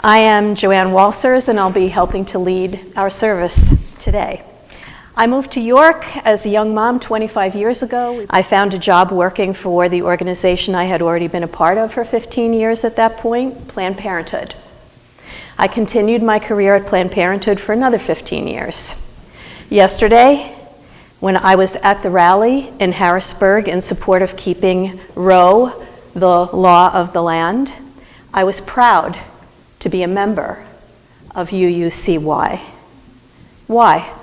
I am Joanne Walsers, and I'll be helping to lead our service today. I moved to York as a young mom 25 years ago. I found a job working for the organization I had already been a part of for 15 years at that point, Planned Parenthood. I continued my career at Planned Parenthood for another 15 years. Yesterday, when I was at the rally in Harrisburg in support of keeping Roe, the law of the land, I was proud to be a member of UUCY. Why?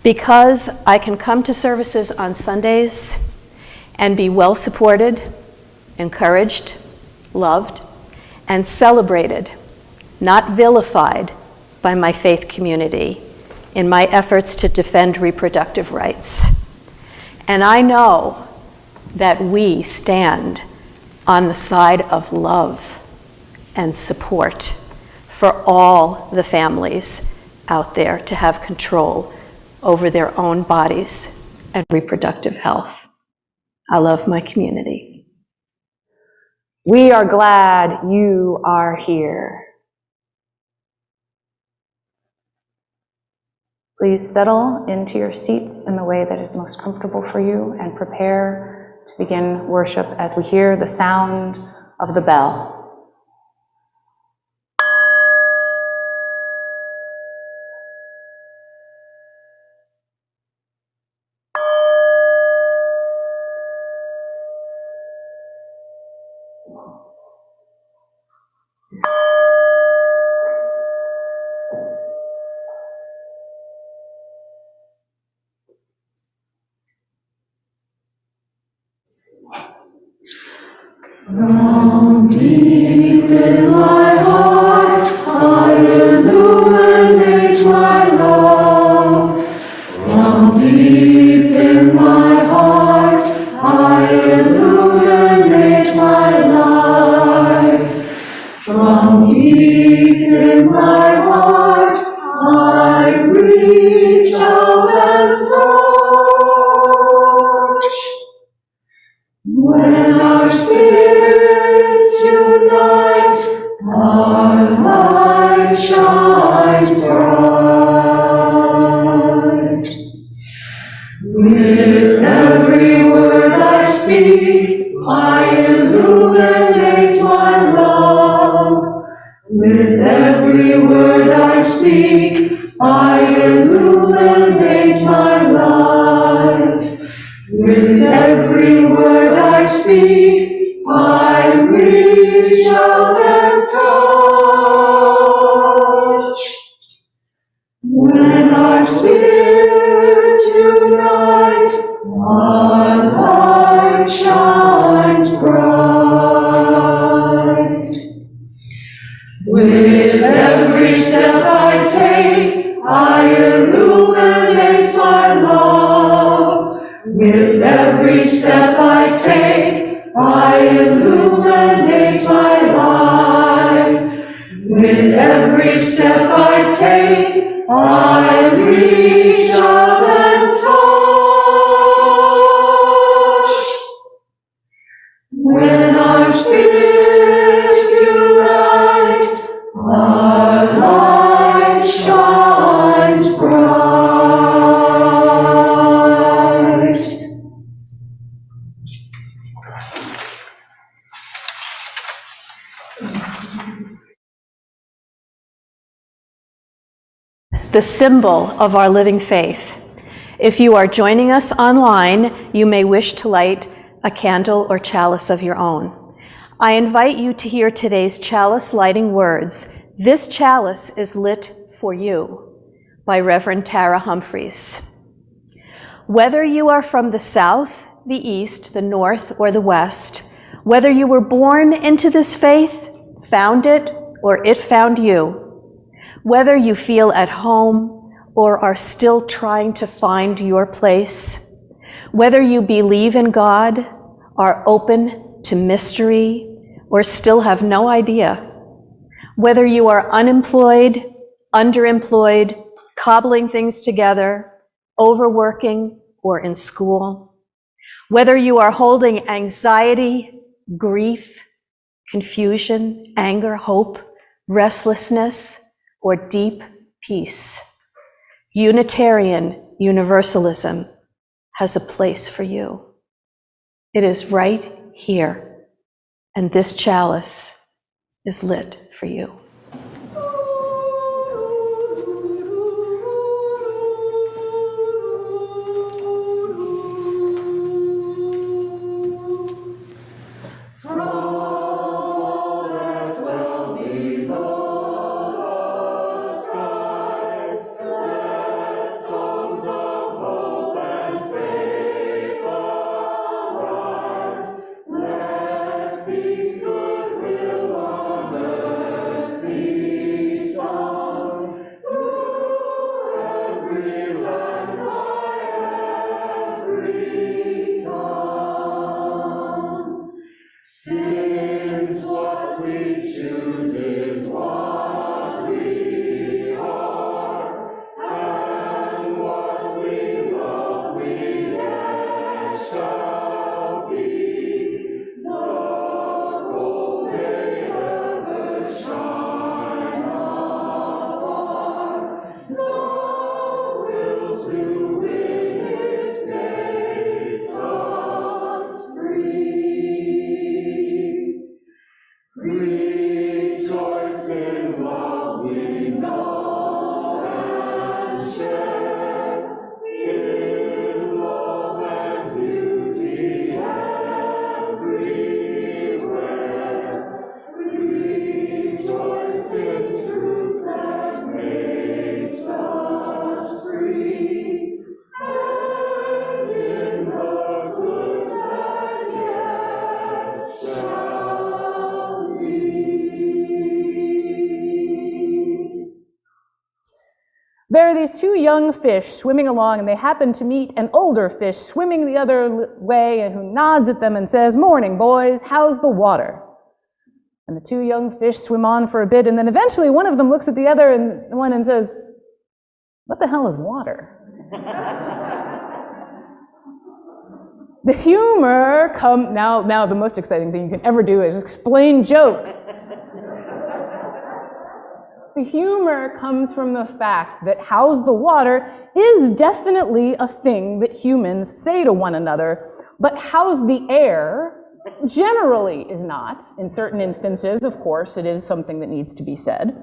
Because I can come to services on Sundays and be well supported, encouraged, loved, and celebrated, not vilified by my faith community in my efforts to defend reproductive rights. And I know that we stand on the side of love and support for all the families out there to have control over their own bodies and reproductive health. I love my community. We are glad you are here. Please settle into your seats in the way that is most comfortable for you and prepare to begin worship as we hear the sound of the bell. From deep in my heart, I illuminate my love. From deep in my heart, I illuminate my life. From deep in my heart, I reach out and touch. When our spirits unite, our light shines bright. With every word I speak, I illuminate my love. With every word I speak, I illuminate my life. With every word I speak, I reach out and touch. When our spirits unite, our light shines bright. With every step I take, I illuminate my love. With every step I take, I illuminate my life. With every step I take, I reach out and touch. When our spirits unite, our light shines bright. The symbol of our living faith. If you are joining us online, you may wish to light a candle or chalice of your own. I invite you to hear today's chalice lighting words. This chalice is lit for you, by Reverend Tara Humphreys. Whether you are from the South, the East, the North, or the West, whether you were born into this faith, found it, or it found you, whether you feel at home or are still trying to find your place, whether you believe in God, are open to mystery, or still have no idea, whether you are unemployed, underemployed, cobbling things together, overworking, or in school, whether you are holding anxiety, grief, confusion, anger, hope, restlessness, or deep peace. Unitarian Universalism has a place for you. It is right here, and this chalice is lit for you. There are these two young fish swimming along, and they happen to meet an older fish swimming the other way, and who nods at them and says, "Morning, boys, how's the water?" And the two young fish swim on for a bit, and then eventually one of them looks at the other one and says, "What the hell is water?" The humor now the most exciting thing you can ever do is explain jokes. The humor comes from the fact that "how's the water" is definitely a thing that humans say to one another, but "how's the air" generally is not. In certain instances, of course, it is something that needs to be said.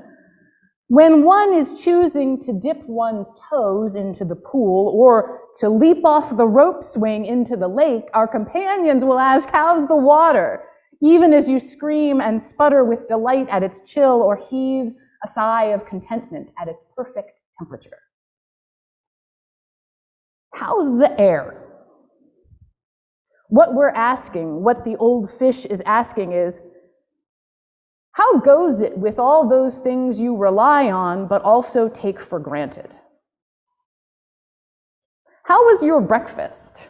When one is choosing to dip one's toes into the pool or to leap off the rope swing into the lake, our companions will ask, "How's the water?" even as you scream and sputter with delight at its chill or heave a sigh of contentment at its perfect temperature. How's the air? What we're asking, what the old fish is asking is, how goes it with all those things you rely on but also take for granted? How was your breakfast?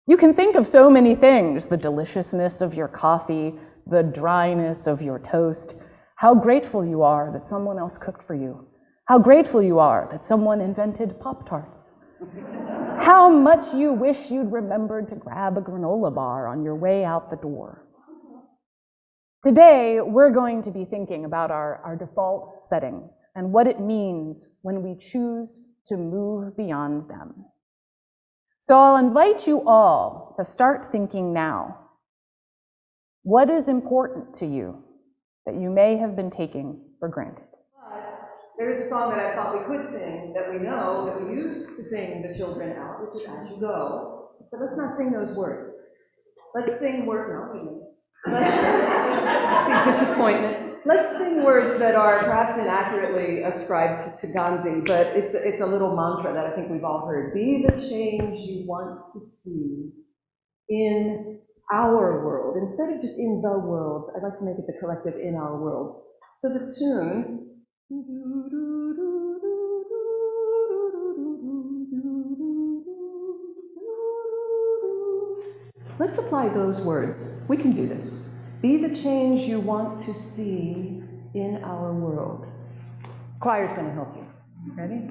You can think of so many things: the deliciousness of your coffee, the dryness of your toast, how grateful you are that someone else cooked for you, how grateful you are that someone invented Pop-Tarts, how much you wish you'd remembered to grab a granola bar on your way out the door. Today, we're going to be thinking about our default settings and what it means when we choose to move beyond them. So I'll invite you all to start thinking now. What is important to you that you may have been taking for granted? But there is a song that I thought we could sing, that we know, that we used to sing the children out, which is "As You Go." But let's not sing those words. Let's sing let's sing disappointment. Let's sing words that are perhaps inaccurately ascribed to Gandhi, but it's a little mantra that I think we've all heard. Be the change you want to see in our world. Instead of just in the world, I'd like to make it the collective in our world. So the tune, let's apply those words. We can do this. Be the change you want to see in our world. Choir's going to help you. Ready?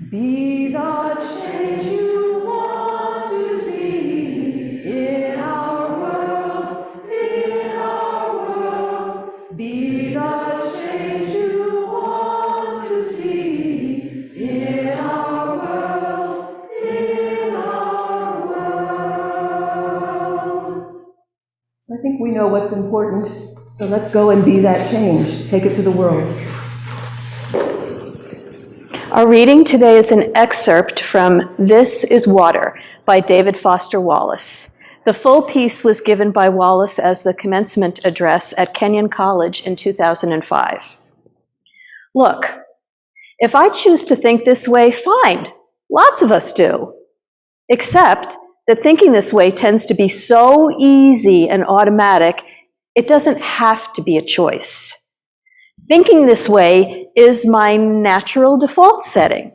Be the change you want to see. think we know what's important, so let's go and be that change. Take it to the world. Our reading today is an excerpt from This is Water by David Foster Wallace. The full piece was given by Wallace as the commencement address at Kenyon College in 2005. Look, if I choose to think this way, fine. Lots of us do. Except that thinking this way tends to be so easy and automatic, it doesn't have to be a choice. Thinking this way is my natural default setting.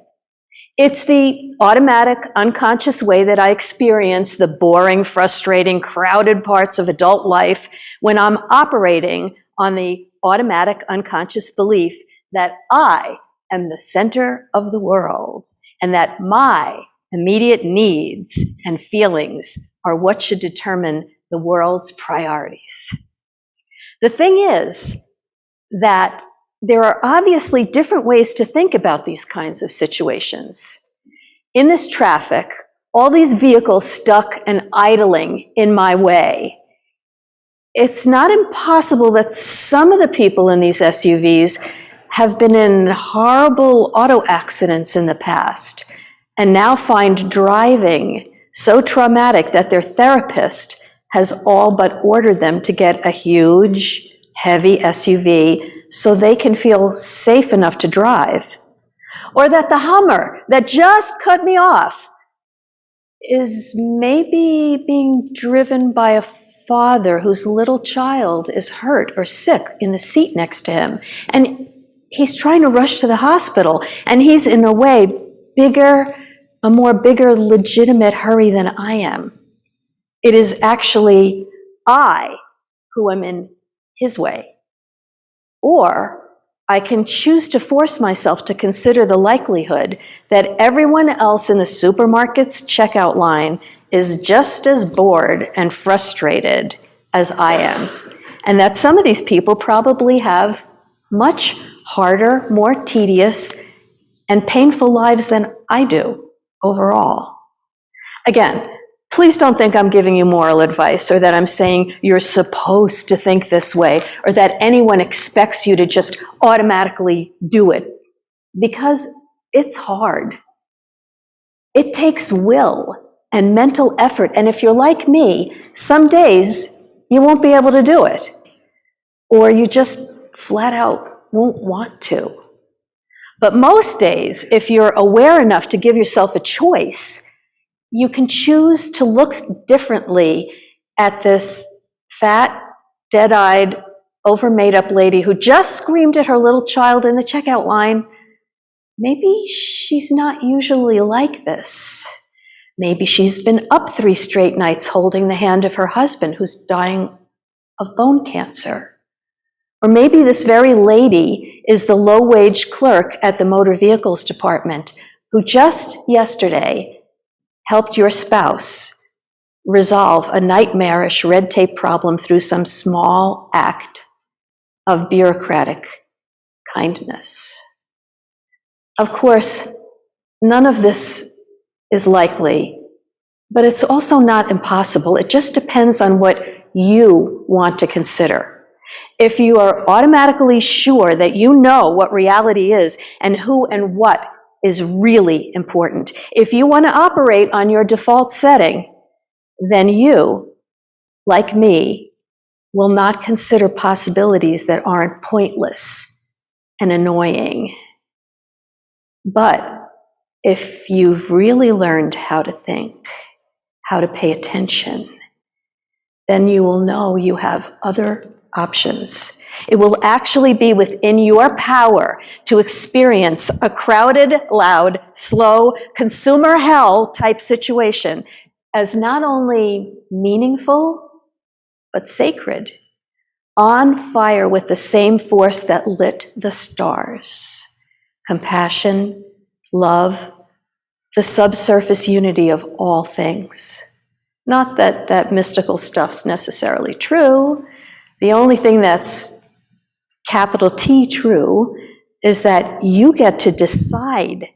It's the automatic, unconscious way that I experience the boring, frustrating, crowded parts of adult life when I'm operating on the automatic, unconscious belief that I am the center of the world and that my immediate needs and feelings are what should determine the world's priorities. The thing is that there are obviously different ways to think about these kinds of situations. In this traffic, all these vehicles stuck and idling in my way, it's not impossible that some of the people in these SUVs have been in horrible auto accidents in the past and now find driving so traumatic that their therapist has all but ordered them to get a huge, heavy SUV so they can feel safe enough to drive. Or that the Hummer that just cut me off is maybe being driven by a father whose little child is hurt or sick in the seat next to him. And he's trying to rush to the hospital, and he's in a way a more bigger, legitimate hurry than I am. It is actually I who am in his way. Or I can choose to force myself to consider the likelihood that everyone else in the supermarket's checkout line is just as bored and frustrated as I am, and that some of these people probably have much harder, more tedious, and painful lives than I do overall. Again, please don't think I'm giving you moral advice or that I'm saying you're supposed to think this way or that anyone expects you to just automatically do it, because it's hard. It takes will and mental effort, and if you're like me, some days you won't be able to do it, or you just flat out won't want to. But most days, if you're aware enough to give yourself a choice, you can choose to look differently at this fat, dead-eyed, over-made-up lady who just screamed at her little child in the checkout line. Maybe she's not usually like this. Maybe she's been up 3 straight nights holding the hand of her husband who's dying of bone cancer. Or maybe this very lady is the low-wage clerk at the motor vehicles department who just yesterday helped your spouse resolve a nightmarish red tape problem through some small act of bureaucratic kindness. Of course, none of this is likely, but it's also not impossible. It just depends on what you want to consider. If you are automatically sure that you know what reality is and who and what is really important, if you want to operate on your default setting, then you, like me, will not consider possibilities that aren't pointless and annoying. But if you've really learned how to think, how to pay attention, then you will know you have other options. It will actually be within your power to experience a crowded, loud, slow, consumer hell type situation as not only meaningful, but sacred, on fire with the same force that lit the stars. Compassion, love, the subsurface unity of all things. Not that that mystical stuff's necessarily true. The only thing that's capital T true is that you get to decide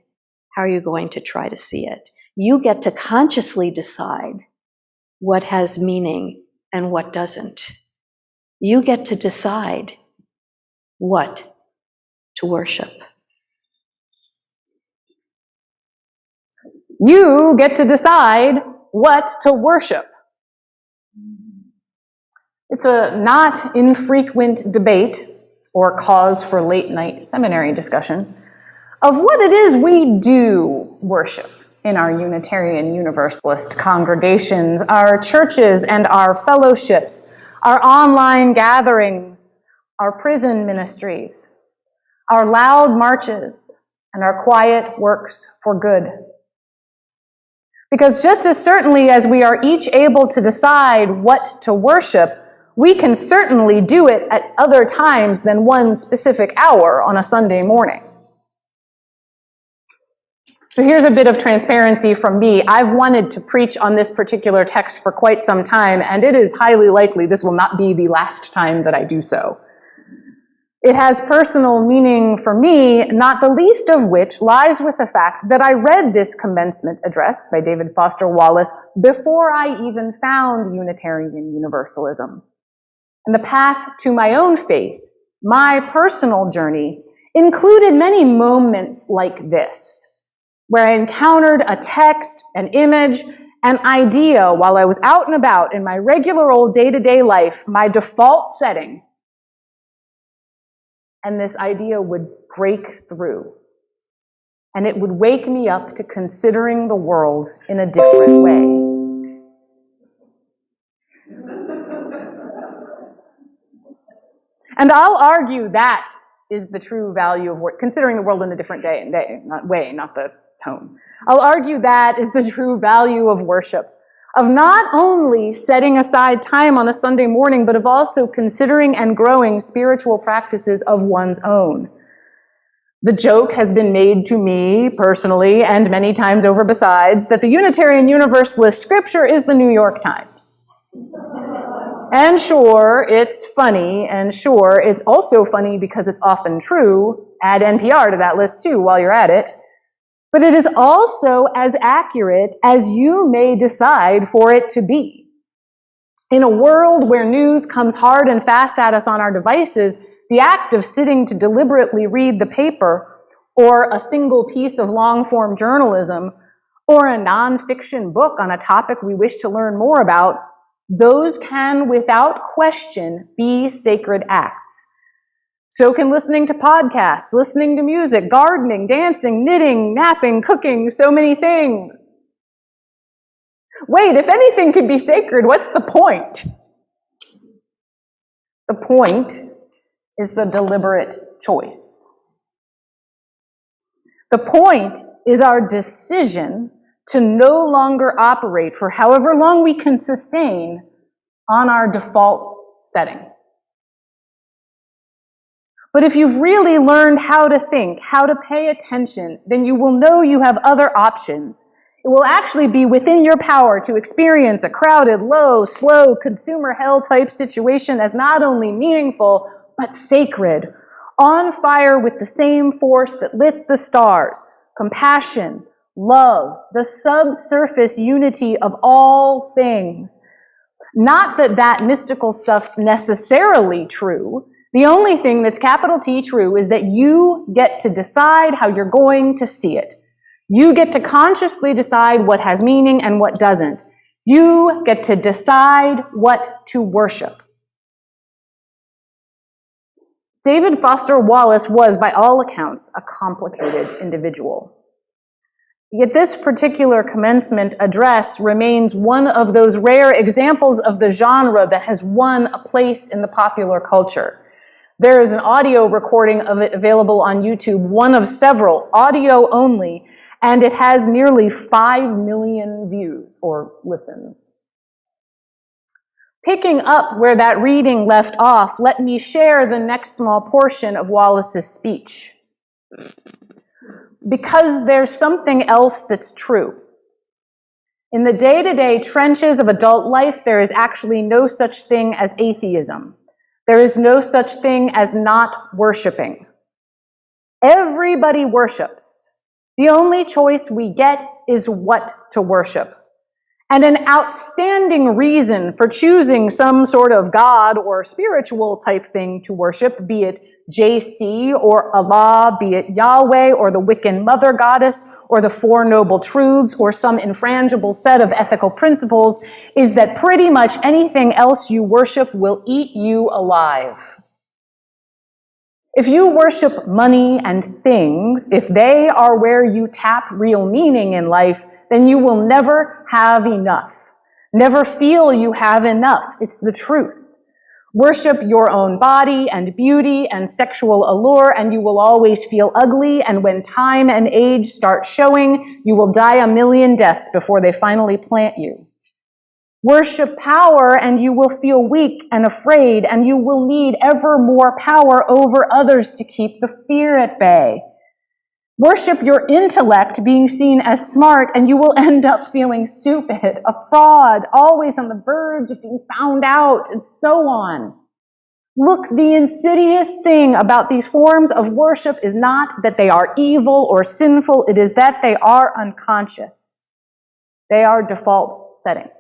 how you're going to try to see it. You get to consciously decide what has meaning and what doesn't. You get to decide what to worship. You get to decide what to worship. It's a not infrequent debate or cause for late night seminary discussion of what it is we do worship in our Unitarian Universalist congregations, our churches and our fellowships, our online gatherings, our prison ministries, our loud marches, and our quiet works for good. Because just as certainly as we are each able to decide what to worship, we can certainly do it at other times than one specific hour on a Sunday morning. So here's a bit of transparency from me. I've wanted to preach on this particular text for quite some time, and it is highly likely this will not be the last time that I do so. It has personal meaning for me, not the least of which lies with the fact that I read this commencement address by David Foster Wallace before I even found Unitarian Universalism. And the path to my own faith, my personal journey, included many moments like this, where I encountered a text, an image, an idea while I was out and about in my regular old day-to-day life, my default setting, and this idea would break through, and it would wake me up to considering the world in a different way. And I'll argue that is the true value of considering the world in a different way, not the tone. I'll argue that is the true value of worship, of not only setting aside time on a Sunday morning, but of also considering and growing spiritual practices of one's own. The joke has been made to me personally, and many times over besides, that the Unitarian Universalist scripture is the New York Times. And sure, it's funny, and sure, it's also funny because it's often true. Add NPR to that list too while you're at it. But it is also as accurate as you may decide for it to be. In a world where news comes hard and fast at us on our devices, the act of sitting to deliberately read the paper, or a single piece of long-form journalism, or a nonfiction book on a topic we wish to learn more about, those can, without question, be sacred acts. So can listening to podcasts, listening to music, gardening, dancing, knitting, napping, cooking, so many things. Wait, if anything could be sacred, what's the point? The point is the deliberate choice. The point is our decision to no longer operate for however long we can sustain on our default setting. But if you've really learned how to think, how to pay attention, then you will know you have other options. It will actually be within your power to experience a crowded, low, slow, consumer hell type situation as not only meaningful, but sacred, on fire with the same force that lit the stars, compassion, love, the subsurface unity of all things. Not that that mystical stuff's necessarily true. The only thing that's capital T true is that you get to decide how you're going to see it. You get to consciously decide what has meaning and what doesn't. You get to decide what to worship. David Foster Wallace was, by all accounts, a complicated individual. Yet this particular commencement address remains one of those rare examples of the genre that has won a place in the popular culture. There is an audio recording of it available on YouTube, one of several, audio only, and it has nearly 5 million views or listens. Picking up where that reading left off, let me share the next small portion of Wallace's speech. Because there's something else that's true. In the day-to-day trenches of adult life, there is actually no such thing as atheism. There is no such thing as not worshiping. Everybody worships. The only choice we get is what to worship. And an outstanding reason for choosing some sort of God or spiritual type thing to worship, be it JC or Allah, be it Yahweh or the Wiccan mother goddess or the Four Noble Truths or some infrangible set of ethical principles, is that pretty much anything else you worship will eat you alive. If you worship money and things, if they are where you tap real meaning in life, then you will never have enough. Never feel you have enough. It's the truth. Worship your own body and beauty and sexual allure, and you will always feel ugly, and when time and age start showing, you will die a million deaths before they finally plant you. Worship power, and you will feel weak and afraid, and you will need ever more power over others to keep the fear at bay. Worship your intellect, being seen as smart, and you will end up feeling stupid, a fraud, always on the verge of being found out, and so on. Look, the insidious thing about these forms of worship is not that they are evil or sinful, it is that they are unconscious. They are default settings.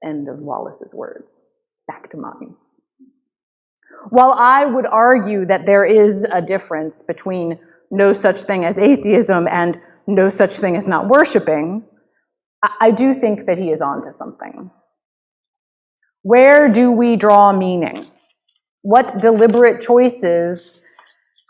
End of Wallace's words. Back to mine. While I would argue that there is a difference between no such thing as atheism and no such thing as not worshiping, I do think that he is onto something. Where do we draw meaning? What deliberate choices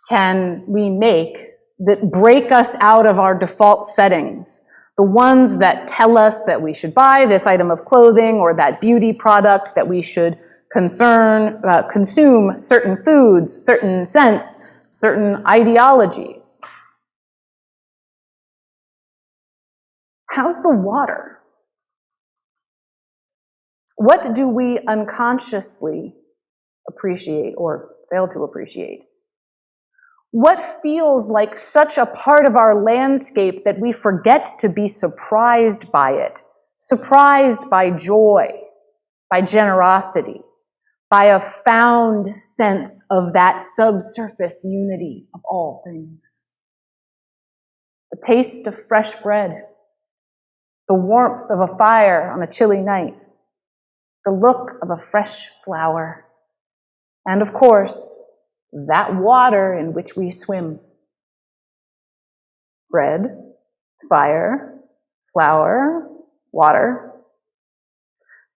can we make that break us out of our default settings? The ones that tell us that we should buy this item of clothing or that beauty product, that we should consume certain foods, certain scents, certain ideologies. How's the water? What do we unconsciously appreciate or fail to appreciate? What feels like such a part of our landscape that we forget to be surprised by it? Surprised by joy, by generosity, by a found sense of that subsurface unity of all things. The taste of fresh bread, the warmth of a fire on a chilly night, the look of a fresh flower, and of course, that water in which we swim. Bread, fire, flower, water.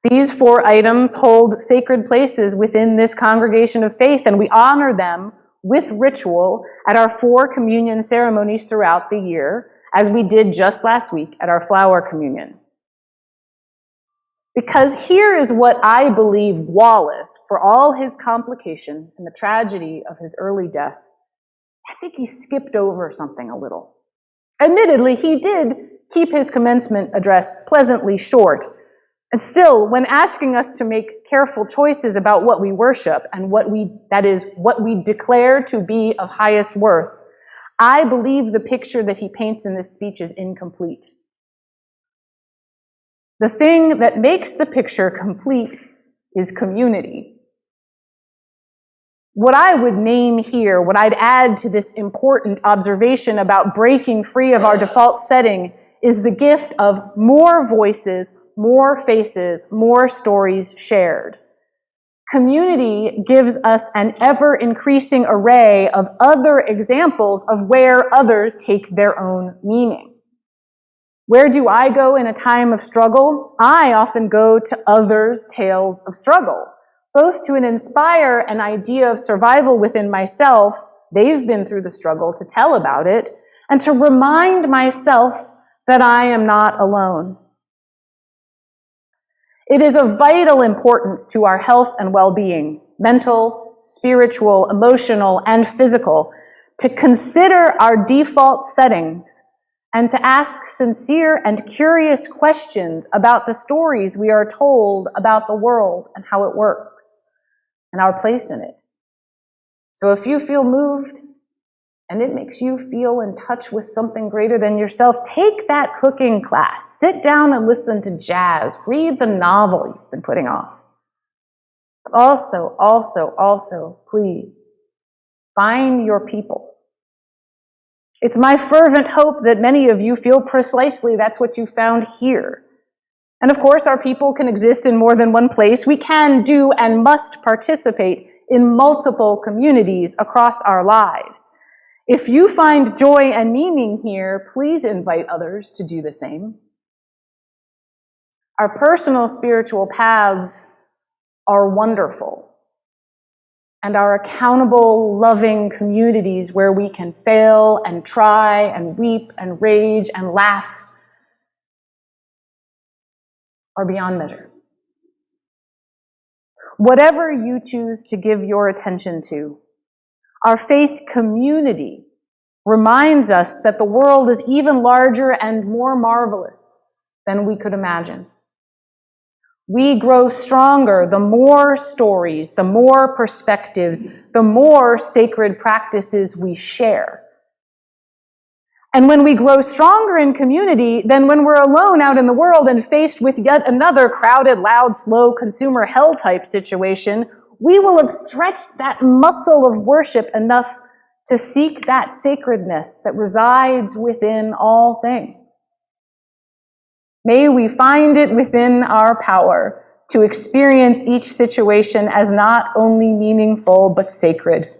These four items hold sacred places within this congregation of faith, and we honor them with ritual at our 4 communion ceremonies throughout the year, as we did just last week at our flower communion. Because here is what I believe Wallace, for all his complication and the tragedy of his early death, I think he skipped over something a little. Admittedly, he did keep his commencement address pleasantly short. And still, when asking us to make careful choices about what we worship and what we declare to be of highest worth, I believe the picture that he paints in this speech is incomplete. The thing that makes the picture complete is community. What I would name here, what I'd add to this important observation about breaking free of our default setting, is the gift of more voices, more faces, more stories shared. Community gives us an ever-increasing array of other examples of where others take their own meaning. Where do I go in a time of struggle? I often go to others' tales of struggle, both to inspire an idea of survival within myself, they've been through the struggle, to tell about it, and to remind myself that I am not alone. It is of vital importance to our health and well-being, mental, spiritual, emotional, and physical, to consider our default settings and to ask sincere and curious questions about the stories we are told about the world and how it works and our place in it. So if you feel moved and it makes you feel in touch with something greater than yourself, take that cooking class. Sit down and listen to jazz. Read the novel you've been putting off. Also, please, find your people. It's my fervent hope that many of you feel precisely that's what you found here. And of course, our people can exist in more than one place. We can, do, and must participate in multiple communities across our lives. If you find joy and meaning here, please invite others to do the same. Our personal spiritual paths are wonderful, and our accountable, loving communities where we can fail and try and weep and rage and laugh are beyond measure. Whatever you choose to give your attention to, our faith community reminds us that the world is even larger and more marvelous than we could imagine. We grow stronger the more stories, the more perspectives, the more sacred practices we share. And when we grow stronger in community, then when we're alone out in the world and faced with yet another crowded, loud, slow, consumer hell type situation, we will have stretched that muscle of worship enough to seek that sacredness that resides within all things. May we find it within our power to experience each situation as not only meaningful, but sacred,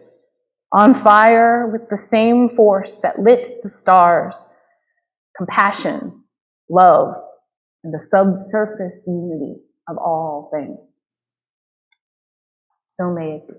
on fire with the same force that lit the stars, compassion, love, and the subsurface unity of all things. So may it be.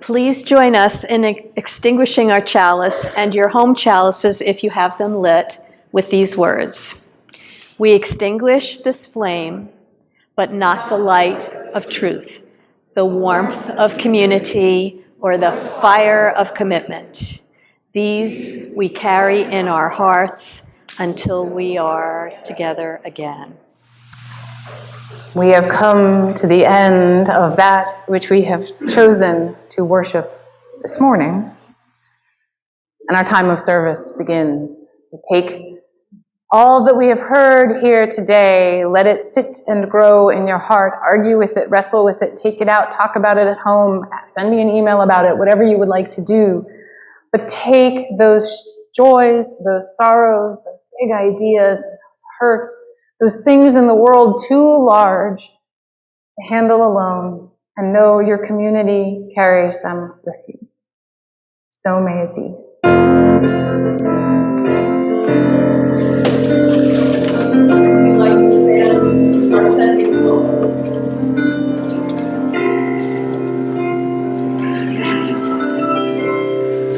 Please join us in extinguishing our chalice and your home chalices, if you have them lit, with these words. We extinguish this flame, but not the light of truth, the warmth of community, or the fire of commitment. These we carry in our hearts until we are together again. We have come to the end of that which we have chosen to worship this morning. and our time of service begins. We take all that we have heard here today, let it sit and grow in your heart, argue with it, wrestle with it, take it out, talk about it at home, send me an email about it, whatever you would like to do. But take those joys, those sorrows, those big ideas, those hurts, those things in the world too large to handle alone, and know your community carries them with you. So may it be. We'd like to stand. This is our sending slogan.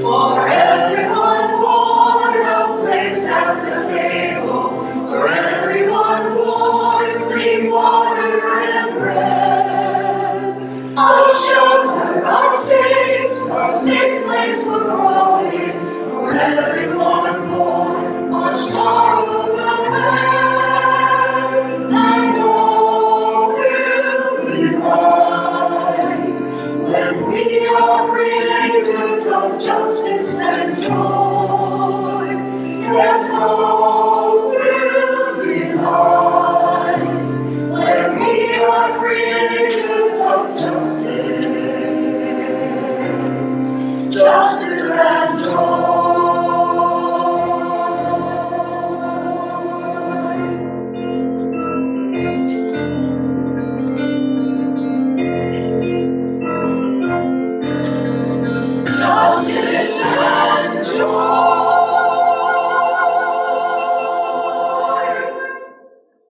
For everyone born, a place at the table. For everyone born, clean water and bread. A shelter, a space, a safe place for growing. For everyone